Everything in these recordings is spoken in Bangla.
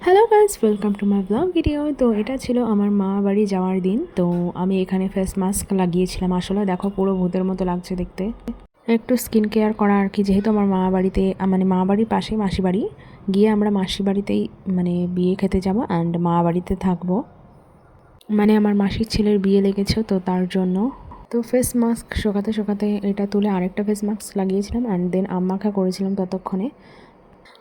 Hello guys, welcome to my blog video. তো এটা ছিল আমার মা বাড়ি যাওয়ার দিন। তো আমি এখানে ফেস মাস্ক লাগিয়েছিলাম। আসলে দেখো পুরো ভূতের মতো লাগছে দেখতে। একটু স্কিন কেয়ার করা আর কি, যেহেতু আমার মা বাড়িতে মানে মা বাড়ির পাশেই মাসি বাড়ি, গিয়ে আমরা মাসি বাড়িতেই মানে বিয়ে খেতে যাবো অ্যান্ড মা বাড়িতে থাকবো। মানে আমার মাসির ছেলের বিয়ে লেগেছে তো তার জন্য। তো ফেস মাস্ক শোকাতে শোকাতে এটা তুলে আরেকটা ফেস মাস্ক লাগিয়েছিলাম অ্যান্ড দেন আম মাখা করেছিলাম ততক্ষণে।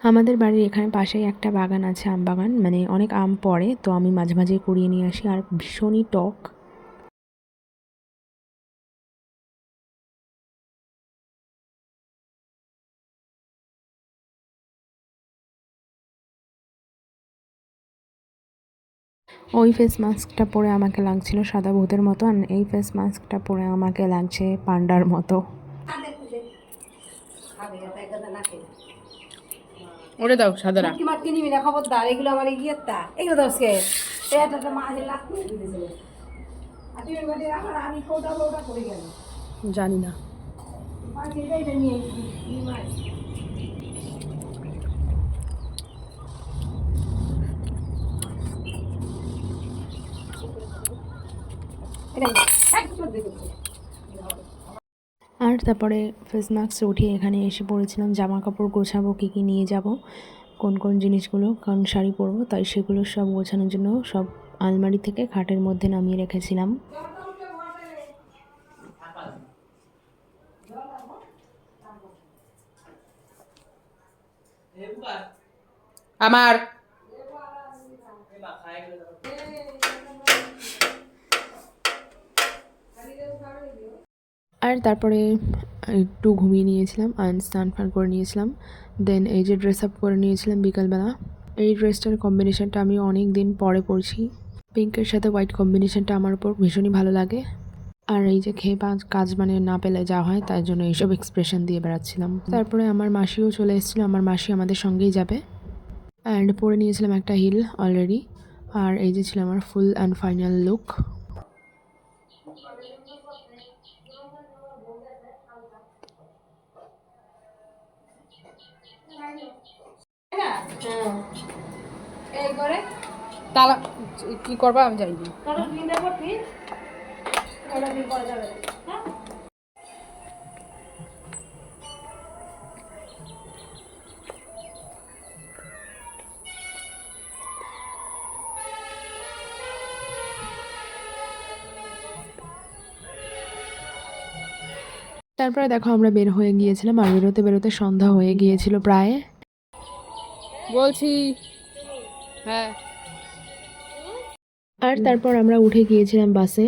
আমাদের বাড়ির এখানে পাশেই একটা বাগান আছে, আম বাগান, মানে অনেক আম পড়ে, তো আমি মাঝে মাঝে কুড়িয়ে নিয়ে আসি আর ভীষণই টক। ওই ফেস মাস্কটা পরে আমাকে লাগছিল সাদা ভূতের মতো, আর এই ফেস মাস্কটা পরে আমাকে লাগছে পান্ডার মতো। ওরে দাও সাদারা কি মাটকে নিবি না, খবরদার। এগুলো আমার ইয়েতা, এগুলো দাও কে এটা মাঝে লাগতে দিয়েছিল। আর তুই ওই বাড়ি রাখার আমি কোটা কোটা করে গেল জানি না। পাখি এটা নিয়ে এই মাছ এটা একদম দেখো। আর তারপরে ফেস মাস্ক উঠিয়ে এখানে এসে পড়েছিলাম জামা কাপড় গোছাবো, কী কী নিয়ে যাব, কোন কোন জিনিসগুলো, কারণ শাড়ি পরবো, তাই সেগুলো সব গোছানোর জন্য সব আলমারি থেকে খাটের মধ্যে নামিয়ে রেখেছিলাম। আমার আর তারপরে একটু ঘুমিয়ে নিয়েছিলাম অ্যান্ড স্নান ফান করে নিয়েছিলাম। দেন এই যে ড্রেস আপ করে নিয়েছিলাম বিকালবেলা। এই ড্রেসটার কম্বিনেশনটা আমি অনেক দিন পরে পরছি। পিঙ্কের সাথে হোয়াইট কম্বিনেশনটা আমার উপর ভীষণই ভালো লাগে। আর এই যে খেয়ে কাজ মানে না পেলে যা হয়, তাই জন্য এইসব এক্সপ্রেশন দিয়ে বেড়াচ্ছিলাম। তারপরে আমার মাসিও চলে এসেছিলো, আমার মাসি আমাদের সঙ্গেই যাবে। অ্যান্ড পরে নিয়েছিলাম একটা হিল অলরেডি। আর এই যে ছিল আমার ফুল অ্যান্ড ফাইনাল লুক। এই করে তালা কি করবা আমি জানি না। তোর নিন্দা করবি, ওটা দিন করা যাবে। হ্যাঁ তারপরে দেখো আমরা বের হয়ে গিয়েছিলাম, আর বেরোতে বেরোতে সন্ধ্যা হয়ে গিয়েছিল প্রায়। বলছি হ্যাঁ। আর তারপর আমরা উঠে গিয়েছিলাম বাসে।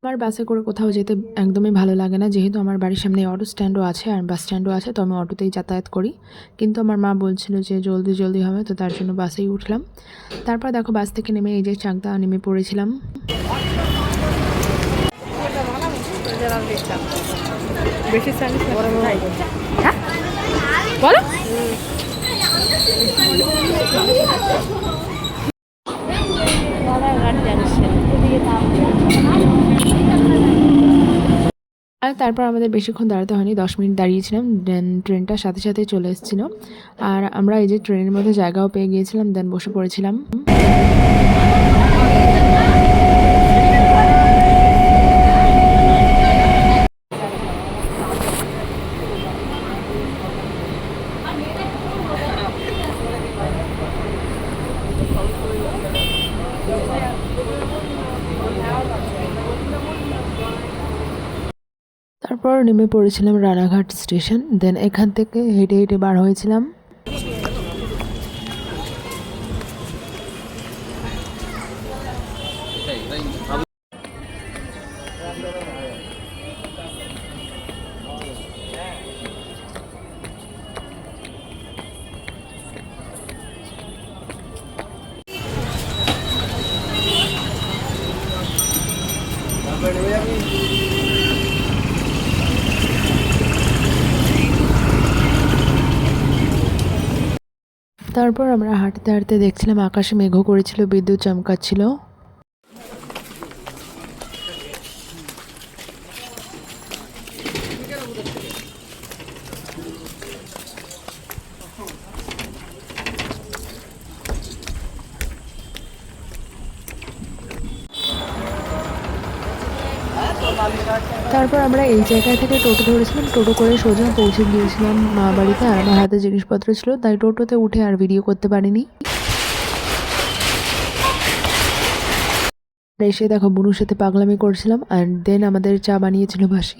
আমার বাসে করে কোথাও যেতে একদমই ভালো লাগে না, যেহেতু আমার বাড়ির সামনে অটো স্ট্যান্ডও আছে আর বাস স্ট্যান্ডও আছে, তো আমি অটোতেই যাতায়াত করি। কিন্তু আমার মা বলছিল যে জলদি জলদি হবে, তো তার জন্য বাসেই উঠলাম। তারপর দেখো বাস থেকে নেমে এই যে চাকদা নেমে পড়েছিলাম। বেশি সার্ভিস হ্যাঁ বলো। আর তারপর আমাদের বেশিক্ষণ দাঁড়াতে হয়নি, 10 মিনিট দাঁড়িয়েছিলাম, দেন ট্রেনটা সাথে সাথে চলে এসেছিলো। আর আমরা এই যে ট্রেনের মধ্যে জায়গাও পেয়ে গিয়েছিলাম, দেন বসে পড়েছিলাম। তারপর নেমে পড়েছিলাম রানাঘাট স্টেশন, দেন এখান থেকে হেঁটে হেঁটে বার হয়েছিলাম। তারপর আমরা হাঁটতে হাঁটতে দেখছিলাম আকাশে মেঘও করেছিল, বিদ্যুৎ চমকাচ্ছিল। তারপর আমরা এই জায়গা থেকে টোটো ধরেছিলাম, টোটো করে সোজা পৌঁছে গিয়েছিলাম মা বাড়িতে। আর আমার হাতে জিনিসপত্র ছিল তাই টোটোতে উঠে আর ভিডিও করতে পারিনি। এসে দেখো বুনুর সাথে পাগলামি করছিলাম, অ্যান্ড দেন আমাদের চা বানিয়েছিল বাসি।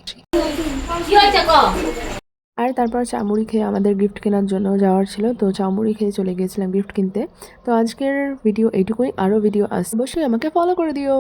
আর তারপর চামুড়ি খেয়ে আমাদের গিফট কেনার জন্য যাওয়ার ছিল, তো চামুড়ি খেয়ে চলে গিয়েছিলাম গিফট কিনতে। তো আজকের ভিডিও এইটুকুই, আরও ভিডিও আসছে, অবশ্যই আমাকে ফলো করে দিও।